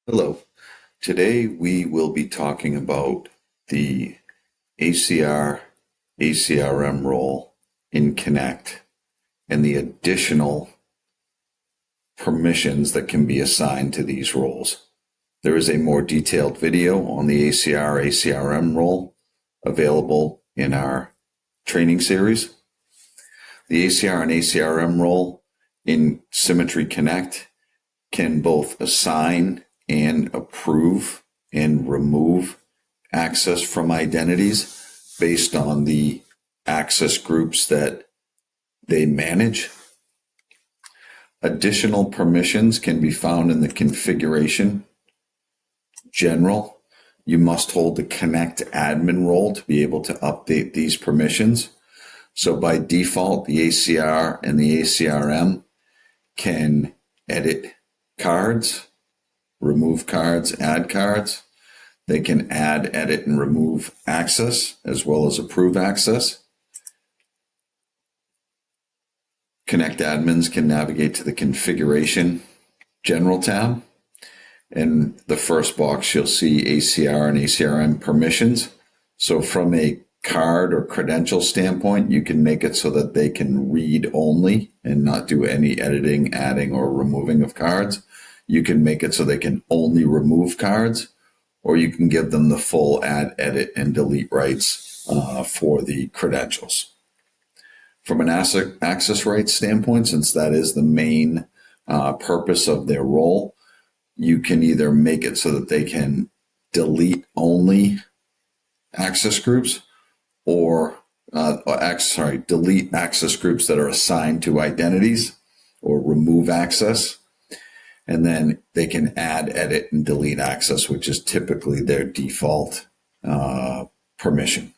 Hello. Today we will be talking about the ACR ACRM role in Connect and the additional permissions that can be assigned to these roles. There is a more detailed video on the ACR ACRM role available in our training series. The ACR and ACRM role in Symmetry Connect can both assign and approve and remove access from identities based on the access groups that they manage. Additional permissions can be found in the configuration general. You must hold the Connect admin role to be able to update these permissions. So by default, the ACR and the ACRM can edit cards, remove cards, add cards. They can add, edit, and remove access, as well as approve access. Connect admins can navigate to the Configuration General tab. In the first box, you'll see ACR and ACRM permissions. So from a card or credential standpoint, you can make it so that they can read only and not do any editing, adding, or removing of cards. You can make it so they can only remove cards, or you can give them the full add, edit, and delete rights for the credentials. From an access rights standpoint, since that is the main purpose of their role, you can either make it so that they can delete only access groups or delete access groups that are assigned to identities or remove access. And then they can add, edit, and delete access, which is typically their default permission.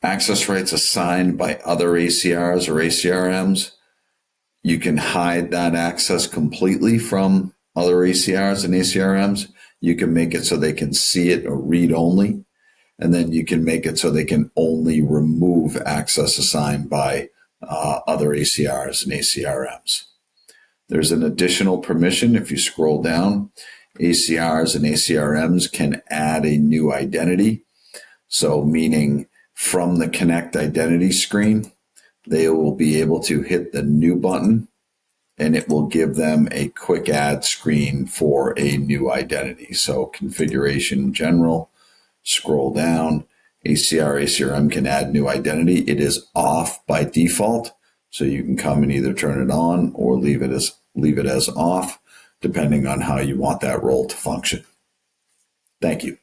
Access rights assigned by other ACRs or ACRMs, you can hide that access completely from other ACRs and ACRMs. You can make it so they can see it or read only. And then you can make it so they can only remove access assigned by other ACRs and ACRMs. There's an additional permission. If you scroll down, ACRs and ACRMs can add a new identity. So meaning from the Connect Identity screen, they will be able to hit the new button and it will give them a quick add screen for a new identity. So Configuration General, scroll down, ACR, ACRM can add new identity. It is off by default. So you can come and either turn it on or leave it as off, depending on how you want that role to function. Thank you.